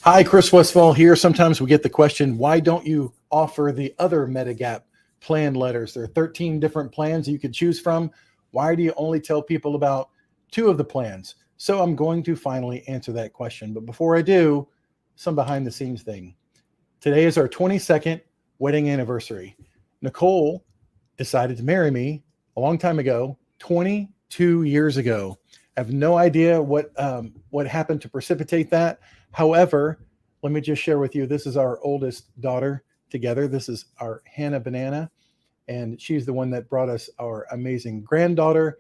Hi, Chris Westfall here. Sometimes we get the question, why don't you offer the other Medigap plan letters? There are 13 different plans you could choose from. Why do you only tell people about 2 of the plans? So I'm going to finally answer that question. But before I do, some behind the scenes thing. Today is our 22nd wedding anniversary. Nicole decided to marry me a long time ago, 22 years ago. I have no idea what happened to precipitate that. However, let me just share with you, this is our oldest daughter together. This is our Hannah Banana, and she's the one that brought us our amazing granddaughter.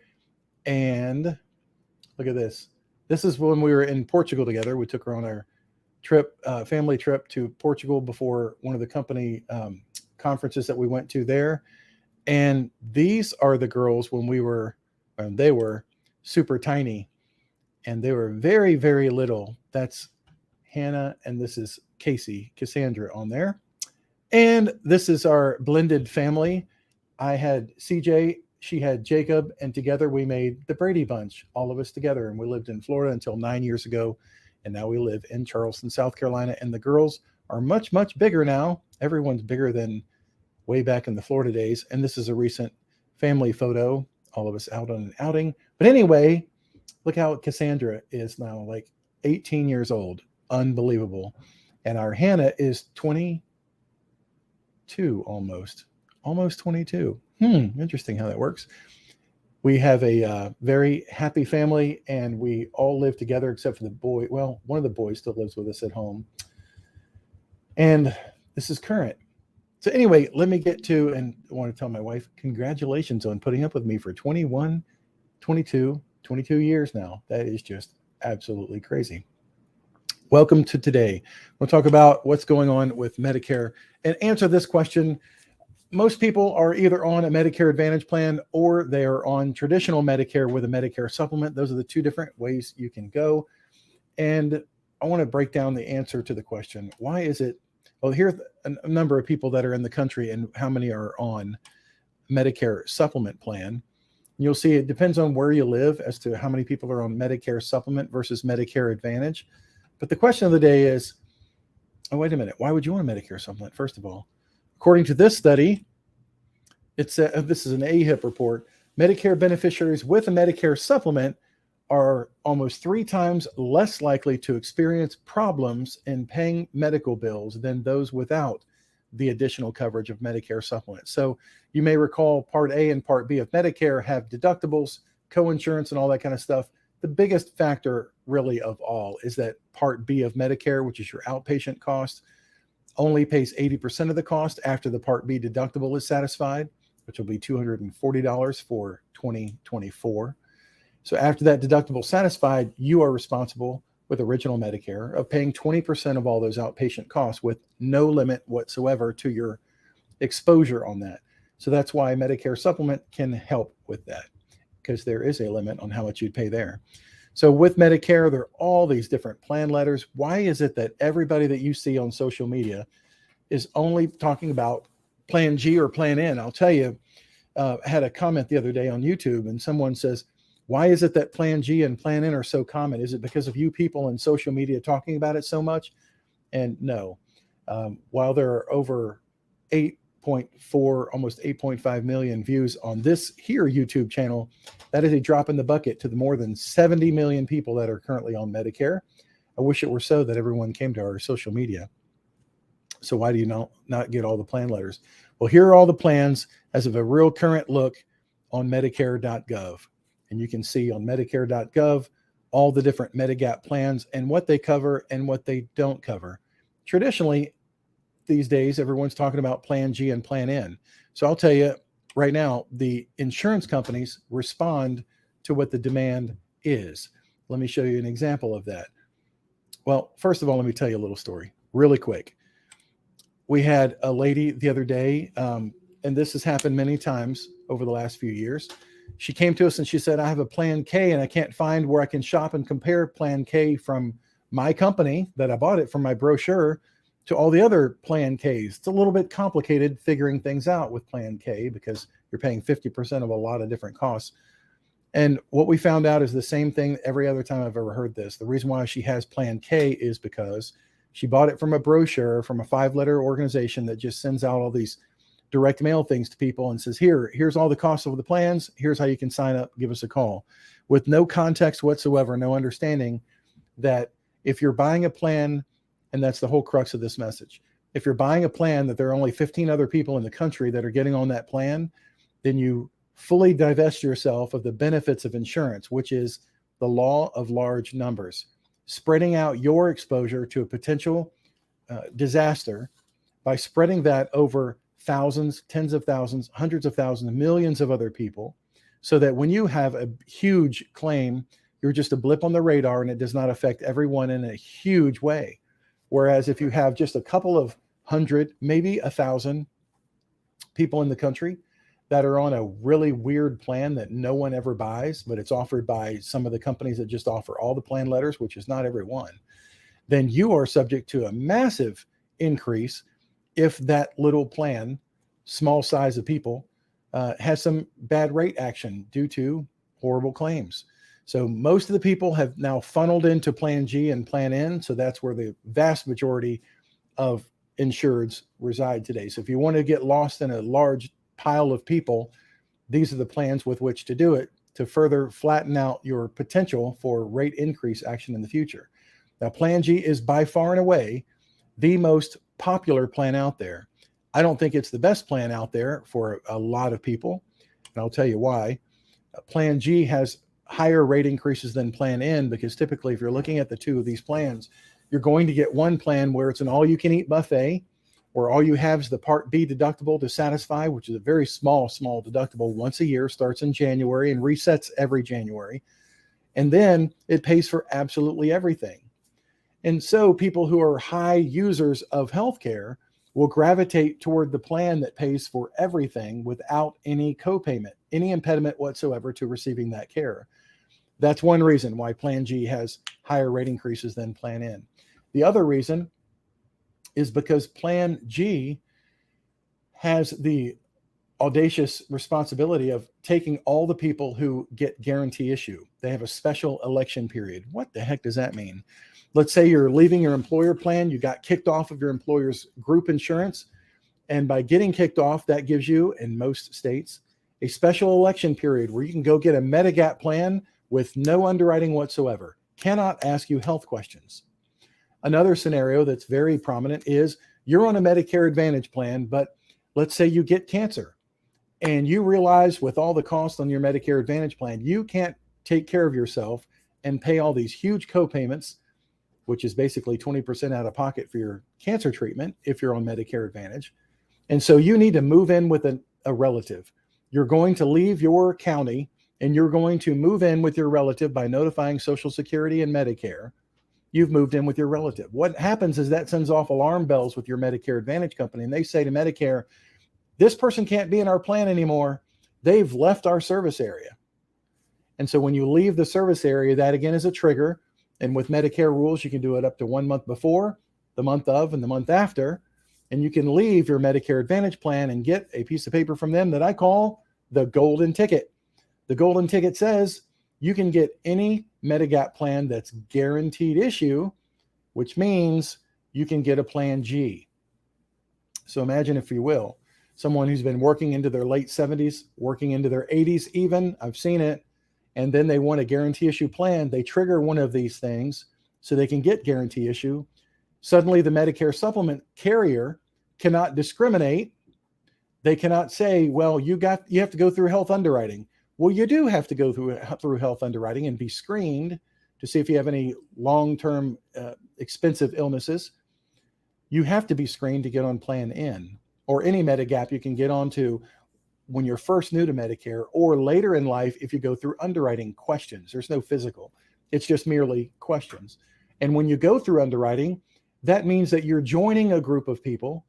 And look at this. This is when we were in Portugal together. We took her on our trip, family trip to Portugal before one of the company conferences that we went to there. And these are the girls when they were super tiny, and they were very, very little. That's Hannah, and this is Casey, Cassandra on there. And this is our blended family. I had CJ, she had Jacob, and together we made the Brady Bunch, all of us together. And we lived in Florida until 9 years ago. And now we live in Charleston, South Carolina. And the girls are much, much bigger now. Everyone's bigger than way back in the Florida days. And this is a recent family photo, all of us out on an outing. But anyway, look how Cassandra is now, like 18 years old. Unbelievable. And our Hannah is 22, almost 22. Interesting how that works. We have a very happy family, and we all live together except for the boy. Well, one of the boys still lives with us at home. And this is current. So anyway, let me get to, and I want to tell my wife, congratulations on putting up with me for 22 years now. That is just absolutely crazy. Welcome to today. We'll talk about what's going on with Medicare and answer this question. Most people are either on a Medicare Advantage plan or they are on traditional Medicare with a Medicare supplement. Those are the 2 different ways you can go. And I want to break down the answer to the question. Why is it? Well, here's a number of people that are in the country and how many are on Medicare supplement plan. You'll see it depends on where you live as to how many people are on Medicare supplement versus Medicare Advantage. But the question of the day is, oh, wait a minute. Why would you want a Medicare supplement? First of all, according to this study, this is an AHIP report. Medicare beneficiaries with a Medicare supplement are almost 3 times less likely to experience problems in paying medical bills than those without the additional coverage of Medicare supplement. So you may recall Part A and Part B of Medicare have deductibles, co-insurance, and all that kind of stuff. The biggest factor really of all is that Part B of Medicare, which is your outpatient cost, only pays 80% of the cost after the Part B deductible is satisfied, which will be $240 for 2024. So after that deductible satisfied, you are responsible with original Medicare of paying 20% of all those outpatient costs with no limit whatsoever to your exposure on that. So that's why Medicare supplement can help with that, because there is a limit on how much you'd pay there. So with Medicare, there are all these different plan letters. Why is it that everybody that you see on social media is only talking about Plan G or Plan N? I'll tell you, I had a comment the other day on YouTube, and someone says, why is it that Plan G and Plan N are so common? Is it because of you people in social media talking about it so much? And no. While there are over 8.4, almost 8.5 million views on this here YouTube channel, that is a drop in the bucket to the more than 70 million people that are currently on Medicare. I wish it were so that everyone came to our social media. So why do you not get all the plan letters? Well, here are all the plans as of a real current look on Medicare.gov. And you can see on Medicare.gov all the different Medigap plans and what they cover and what they don't cover. Traditionally, these days, everyone's talking about Plan G and Plan N. So I'll tell you right now, the insurance companies respond to what the demand is. Let me show you an example of that. Well, first of all, let me tell you a little story really quick. We had a lady the other day, and this has happened many times over the last few years. She came to us and she said, I have a Plan K and I can't find where I can shop and compare Plan K from my company that I bought it from my brochure to all the other Plan Ks. It's a little bit complicated figuring things out with Plan K because you're paying 50% of a lot of different costs. And what we found out is the same thing every other time I've ever heard this. The reason why she has Plan K is because She bought it from a brochure from a 5-letter organization that just sends out all these direct mail things to people and says, here's all the costs of the plans. Here's how you can sign up. Give us a call, with no context whatsoever, no understanding that if you're buying a plan, and that's the whole crux of this message, if you're buying a plan that there are only 15 other people in the country that are getting on that plan, then you fully divest yourself of the benefits of insurance, which is the law of large numbers, spreading out your exposure to a potential disaster by spreading that over thousands, tens of thousands, hundreds of thousands, millions of other people, so that when you have a huge claim, you're just a blip on the radar and it does not affect everyone in a huge way. Whereas if you have just a couple of hundred, maybe 1,000 people in the country that are on a really weird plan that no one ever buys, but it's offered by some of the companies that just offer all the plan letters, which is not everyone, then you are subject to a massive increase if that little plan, small size of people, has some bad rate action due to horrible claims. So most of the people have now funneled into Plan G and Plan N. So that's where the vast majority of insureds reside today. So if you want to get lost in a large pile of people, these are the plans with which to do it to further flatten out your potential for rate increase action in the future. Now, Plan G is by far and away the most popular plan out there. I don't think it's the best plan out there for a lot of people, and I'll tell you why. Plan G has higher rate increases than Plan N, because typically if you're looking at the two of these plans, you're going to get one plan where it's an all-you-can-eat buffet, where all you have is the Part B deductible to satisfy, which is a very small deductible once a year, starts in January and resets every January. And then it pays for absolutely everything. And so people who are high users of healthcare will gravitate toward the plan that pays for everything without any copayment, any impediment whatsoever to receiving that care. That's one reason why Plan G has higher rate increases than Plan N. The other reason is because Plan G has the audacious responsibility of taking all the people who get guarantee issue. They have a special election period. What the heck does that mean? Let's say you're leaving your employer plan, you got kicked off of your employer's group insurance, and by getting kicked off, that gives you, in most states, a special election period where you can go get a Medigap plan with no underwriting whatsoever. Cannot ask you health questions. Another scenario that's very prominent is you're on a Medicare Advantage plan, but let's say you get cancer and you realize with all the costs on your Medicare Advantage plan, you can't take care of yourself and pay all these huge co-payments, which is basically 20% out of pocket for your cancer treatment if you're on Medicare Advantage. And so you need to move in with a relative. You're going to leave your county and you're going to move in with your relative by notifying Social Security and Medicare. You've moved in with your relative. What happens is that sends off alarm bells with your Medicare Advantage company, and they say to Medicare, this person can't be in our plan anymore. They've left our service area. And so when you leave the service area, that again is a trigger. And with Medicare rules, you can do it up to 1 month before, the month of, and the month after. And you can leave your Medicare Advantage plan and get a piece of paper from them that I call the golden ticket. The golden ticket says you can get any Medigap plan that's guaranteed issue, which means you can get a Plan G. So imagine, if you will, someone who's been working into their late 70s, working into their 80s even, I've seen it, and then they want a guarantee issue plan. They trigger one of these things so they can get guarantee issue. Suddenly the Medicare supplement carrier cannot discriminate. They cannot say, well, you have to go through health underwriting. Well, you do have to go through health underwriting and be screened to see if you have any long-term expensive illnesses. You have to be screened to get on Plan N, or any Medigap you can get onto when you're first new to Medicare, or later in life if you go through underwriting questions. There's no physical. It's just merely questions. And when you go through underwriting, that means that you're joining a group of people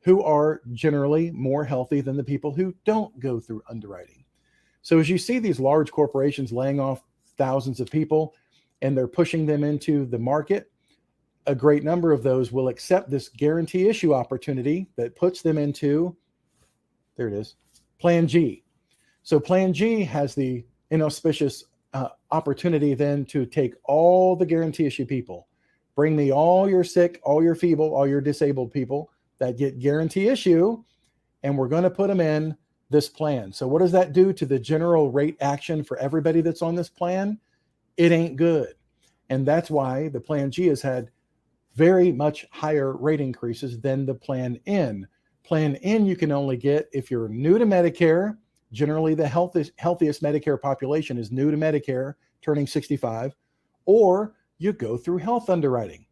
who are generally more healthy than the people who don't go through underwriting. So as you see these large corporations laying off thousands of people and they're pushing them into the market, a great number of those will accept this guarantee issue opportunity that puts them into, there it is, Plan G. So Plan G has the inauspicious opportunity then to take all the guarantee issue people, Bring me all your sick, all your feeble, all your disabled people that get guarantee issue, and we're going to put them in this plan. So what does that do to the general rate action for everybody that's on this plan? It ain't good. And that's why the Plan G has had very much higher rate increases than the Plan N. Plan N you can only get if you're new to Medicare. Generally, the healthiest Medicare population is new to Medicare, turning 65, or you go through health underwriting.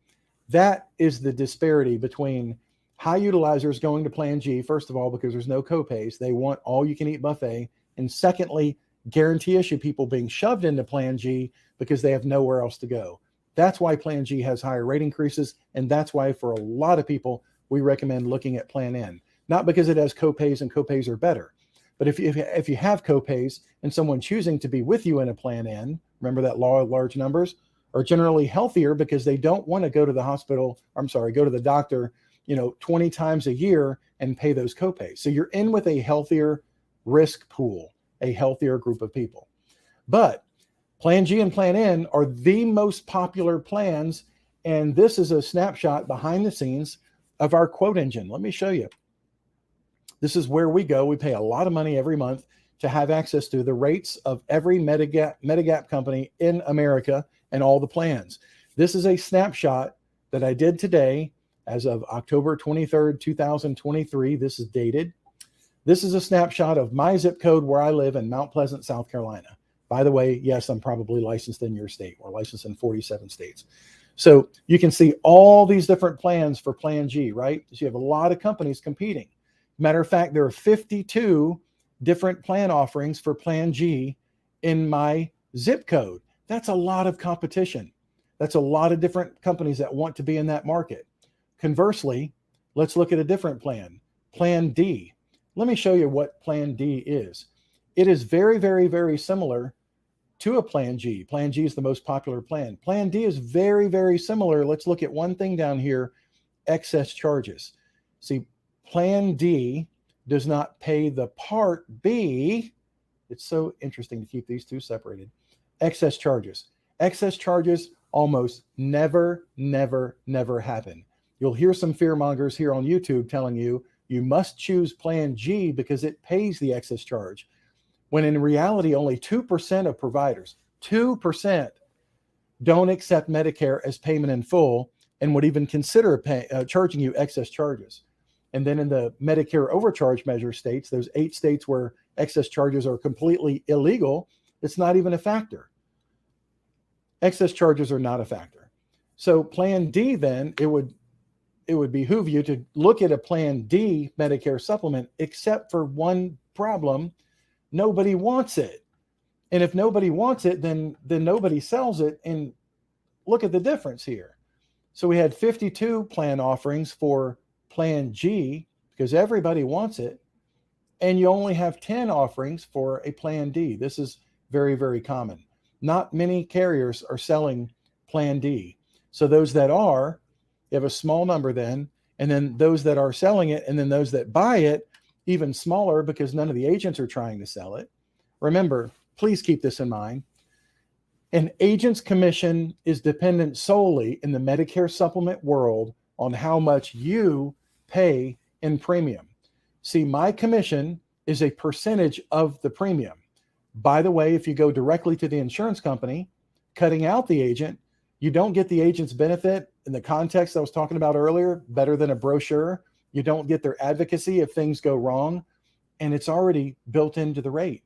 That is the disparity between high utilizers going to Plan G, first of all, because there's no copays. They want all-you-can-eat buffet. And secondly, guarantee issue people being shoved into Plan G because they have nowhere else to go. That's why Plan G has higher rate increases, and that's why for a lot of people, we recommend looking at Plan N. Not because it has copays and copays are better, but if you have copays and someone choosing to be with you in a Plan N, remember that law of large numbers, are generally healthier because they don't want to go to the hospital, go to the doctor, 20 times a year and pay those copays. So you're in with a healthier risk pool, a healthier group of people. But Plan G and Plan N are the most popular plans, and this is a snapshot behind the scenes of our quote engine. Let me show you. This is where we go. We pay a lot of money every month to have access to the rates of every Medigap company in America and all the plans. This is a snapshot that I did today as of October 23rd, 2023. This is dated. This is a snapshot of my zip code where I live in Mount Pleasant, South Carolina. By the way, yes, I'm probably licensed in your state. We're licensed in 47 states. So you can see all these different plans for Plan G, right? So you have a lot of companies competing. Matter of fact, there are 52 different plan offerings for Plan G in my zip code. That's a lot of competition. That's a lot of different companies that want to be in that market. Conversely, let's look at a different plan, Plan D. Let me show you what Plan D is. It is very, very, very similar to a Plan G. Plan G is the most popular plan. Plan D is very, very similar. Let's look at one thing down here, excess charges. See, Plan D does not pay the Part B. It's so interesting to keep these two separated. Excess charges. Excess charges almost never, never, never happen. You'll hear some fearmongers here on YouTube telling you, you must choose Plan G because it pays the excess charge. When in reality, only 2% of providers, 2% don't accept Medicare as payment in full and would even consider charging you excess charges. And then in the Medicare overcharge measure states, those 8 states where excess charges are completely illegal, it's not even a factor. Excess charges are not a factor. So Plan D then, it would behoove you to look at a Plan D Medicare supplement, except for one problem. Nobody wants it. And if nobody wants it, then nobody sells it. And look at the difference here. So we had 52 plan offerings for Plan G because everybody wants it. And you only have 10 offerings for a Plan D. This is very, very common. Not many carriers are selling Plan D. So those that are, you have a small number then, and then those that are selling it, and then those that buy it, even smaller because none of the agents are trying to sell it. Remember, please keep this in mind. An agent's commission is dependent solely in the Medicare supplement world on how much you pay in premium. See, my commission is a percentage of the premium. By the way, if you go directly to the insurance company, cutting out the agent, you don't get the agent's benefit in the context I was talking about earlier, better than a brochure. You don't get their advocacy if things go wrong, and it's already built into the rate.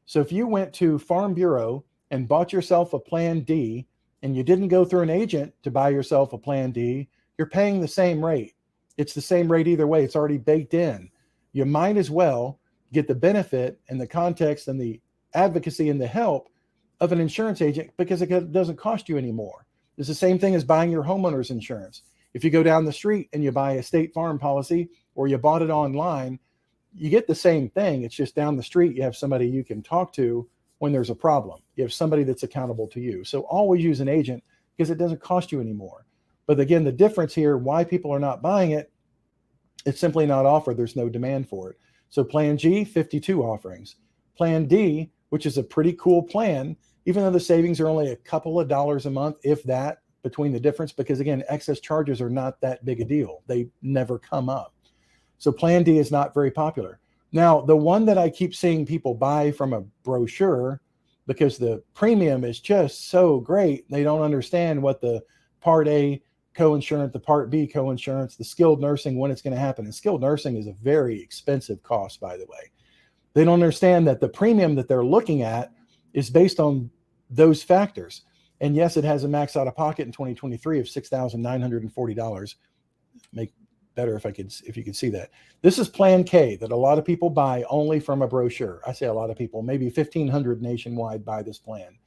So if you went to Farm Bureau and bought yourself a Plan D and you didn't go through an agent to buy yourself a Plan D, you're paying the same rate. It's the same rate either way. It's already baked in. You might as well get the benefit and the context and the advocacy and the help of an insurance agent because it doesn't cost you anymore. It's the same thing as buying your homeowner's insurance. If you go down the street and you buy a State Farm policy or you bought it online, you get the same thing. It's just down the street, you have somebody you can talk to when there's a problem. You have somebody that's accountable to you. So always use an agent because it doesn't cost you anymore. But again, the difference here, why people are not buying it, it's simply not offered. There's no demand for it. So Plan G, 52 offerings. Plan D, which is a pretty cool plan, even though the savings are only a couple of dollars a month, if that, between the difference because, again, excess charges are not that big a deal. They never come up. So Plan D is not very popular. Now, the one that I keep seeing people buy from a brochure because the premium is just so great, they don't understand what the Part A coinsurance, the Part B coinsurance, the skilled nursing, when it's going to happen. And skilled nursing is a very expensive cost, by the way. They don't understand that the premium that they're looking at is based on those factors. And yes, it has a max out of pocket in 2023 of $6,940. Make better if you could see that. This is Plan K that a lot of people buy only from a brochure. I say a lot of people, maybe 1,500 nationwide buy this plan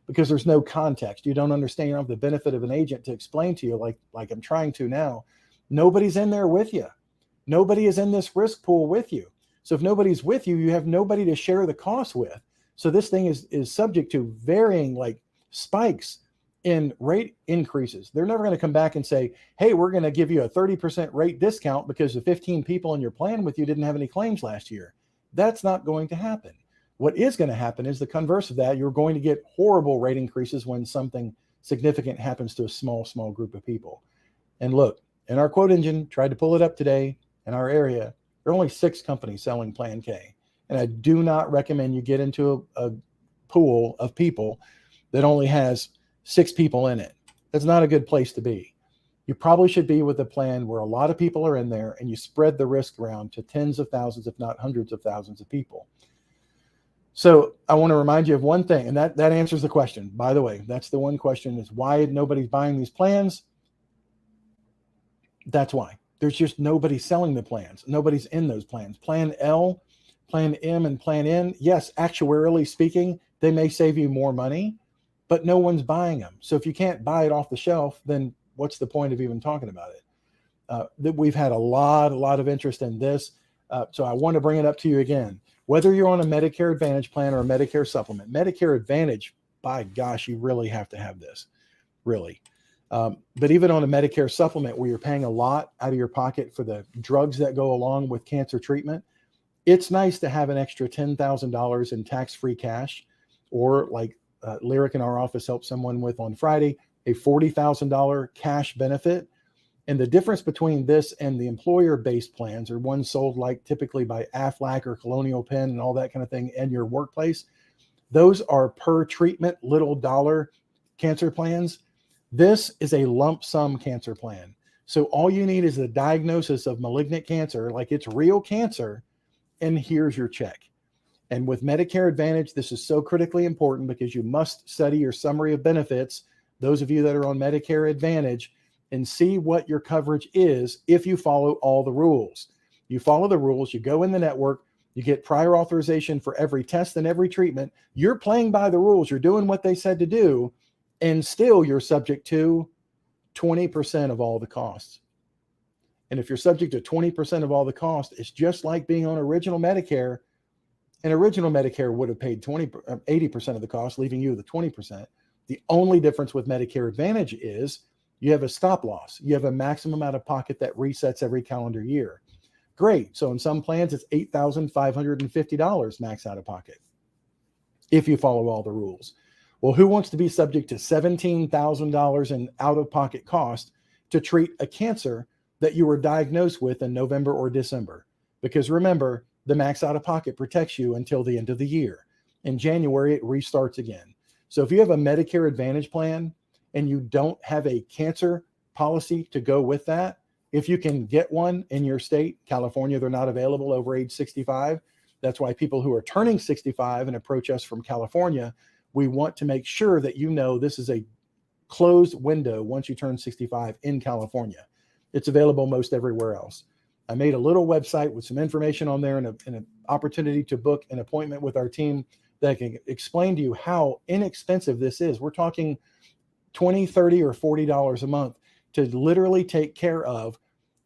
because there's no context. You don't understand. You don't have the benefit of an agent to explain to you like I'm trying to now. Nobody's in there with you. Nobody is in this risk pool with you. So if nobody's with you, you have nobody to share the cost with. So this thing is subject to varying like spikes in rate increases. They're never going to come back and say, hey, we're going to give you a 30% rate discount because the 15 people in your plan with you didn't have any claims last year. That's not going to happen. What is going to happen is the converse of that. You're going to get horrible rate increases when something significant happens to a small group of people. And look, in our quote engine, tried to pull it up today in our area, there are only 6 companies selling Plan K. And I do not recommend you get into a pool of people that only has 6 people in it. That's not a good place to be. You probably should be with a plan where a lot of people are in there and you spread the risk around to tens of thousands, if not hundreds of thousands of people. So I want to remind you of one thing, and that answers the question. By the way, that's the one question is why nobody's buying these plans? That's why. There's just nobody selling the plans. Nobody's in those plans. Plan L, Plan M, and Plan N, yes, actuarially speaking, they may save you more money, but no one's buying them. So if you can't buy it off the shelf, then what's the point of even talking about it? We've had a lot of interest in this. So I want to bring it up to you again. Whether you're on a Medicare Advantage plan or a Medicare supplement, Medicare Advantage, by gosh, you really have to have this, really. But even on a Medicare supplement where you're paying a lot out of your pocket for the drugs that go along with cancer treatment, it's nice to have an extra $10,000 in tax-free cash, or like Lyric in our office helped someone with on Friday, a $40,000 cash benefit. And the difference between this and the employer-based plans, or ones sold like typically by Aflac or Colonial Penn and all that kind of thing in your workplace, those are per treatment little dollar cancer plans. This is a lump sum cancer plan. So all you need is a diagnosis of malignant cancer, like it's real cancer, and here's your check. And with Medicare Advantage, this is so critically important because you must study your summary of benefits, those of you that are on Medicare Advantage, and see what your coverage is if you follow all the rules. You follow the rules, you go in the network, you get prior authorization for every test and every treatment. You're playing by the rules. You're doing what they said to do, and still you're subject to 20% of all the costs. And if you're subject to 20% of all the costs, it's just like being on original Medicare. And original Medicare would have paid 80% of the cost, leaving you the 20%. The only difference with Medicare Advantage is you have a stop loss. You have a maximum out of pocket that resets every calendar year. Great. So in some plans, it's $8,550 max out of pocket if you follow all the rules. Well, who wants to be subject to $17,000 in out-of-pocket cost to treat a cancer that you were diagnosed with in November or December? Because remember, the max out-of-pocket protects you until the end of the year. In January, it restarts again. So if you have a Medicare Advantage plan and you don't have a cancer policy to go with that, if you can get one in your state, California, they're not available over age 65. That's why people who are turning 65 and approach us from California, we want to make sure that you know this is a closed window once you turn 65 in California. It's available most everywhere else. I made a little website with some information on there and an opportunity to book an appointment with our team that can explain to you how inexpensive this is. We're talking $20, $30, or $40 a month to literally take care of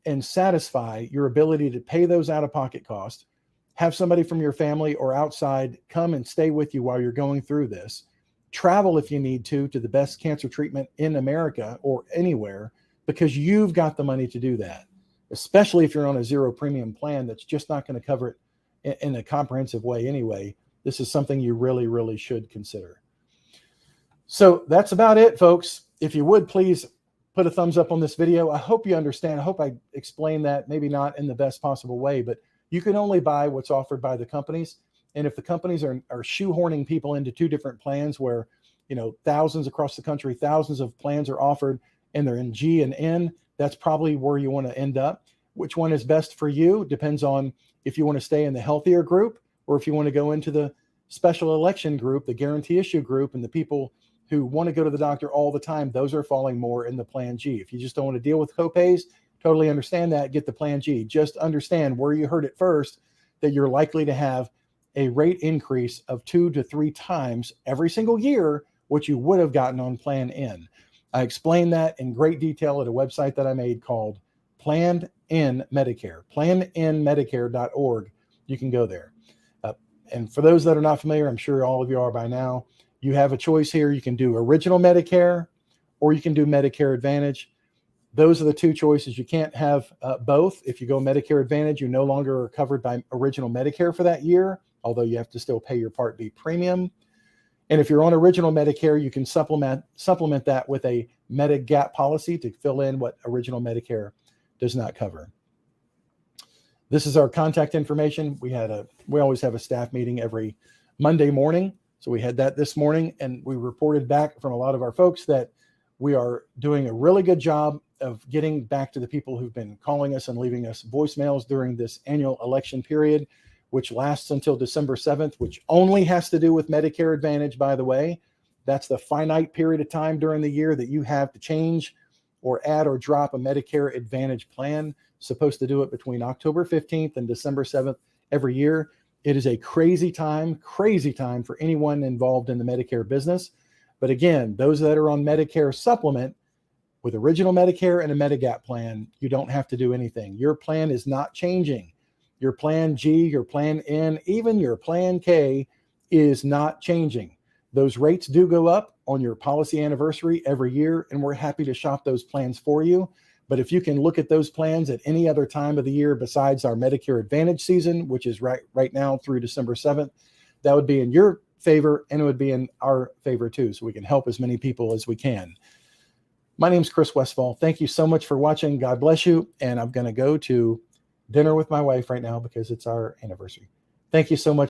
and satisfy your ability to pay those out-of-pocket costs, have somebody from your family or outside come and stay with you while you're going through this, travel if you need to the best cancer treatment in America or anywhere, because you've got the money to do that, especially if you're on a zero premium plan that's just not going to cover it in a comprehensive way anyway. This is something you really, really should consider. So that's about it, folks. If you would please put a thumbs up on this video. I hope you understand. I hope I explained that, maybe not in the best possible way, but you can only buy what's offered by the companies. And if the companies are shoehorning people into two different plans where, thousands across the country, thousands of plans are offered and they're in G and N, that's probably where you want to end up. Which one is best for you depends on if you want to stay in the healthier group or if you want to go into the special election group, the guarantee issue group, and the people who want to go to the doctor all the time. Those are falling more in the plan G. If you just don't want to deal with copays, totally understand that, get the plan G. Just understand where you heard it first, that you're likely to have a rate increase of 2 to 3 times every single year what you would have gotten on plan N. I explained that in great detail at a website that I made called Planned in Medicare, plannedinmedicare.org. You can go there. And for those that are not familiar, I'm sure all of you are by now, you have a choice here. You can do original Medicare or you can do Medicare Advantage. Those are the two choices. You can't have both. If you go Medicare Advantage, you no longer are covered by original Medicare for that year, although you have to still pay your Part B premium. And if you're on original Medicare, you can supplement that with a Medigap policy to fill in what original Medicare does not cover. This is our contact information. We always have a staff meeting every Monday morning. So we had that this morning, and we reported back from a lot of our folks that we are doing a really good job of getting back to the people who've been calling us and leaving us voicemails during this annual election period, which lasts until December 7th, which only has to do with Medicare Advantage, by the way. That's the finite period of time during the year that you have to change or add or drop a Medicare Advantage plan. Supposed to do it between October 15th and December 7th every year. It is a crazy time for anyone involved in the Medicare business. But again, those that are on Medicare supplement with original Medicare and a Medigap plan, you don't have to do anything. Your plan is not changing. Your plan G, your plan N, even your plan K is not changing. Those rates do go up on your policy anniversary every year, and we're happy to shop those plans for you. But if you can look at those plans at any other time of the year besides our Medicare Advantage season, which is right now through December 7th, that would be in your favor, and it would be in our favor too, so we can help as many people as we can. My name is Chris Westphal. Thank you so much for watching. God bless you. And I'm going to go to dinner with my wife right now because it's our anniversary. Thank you so much.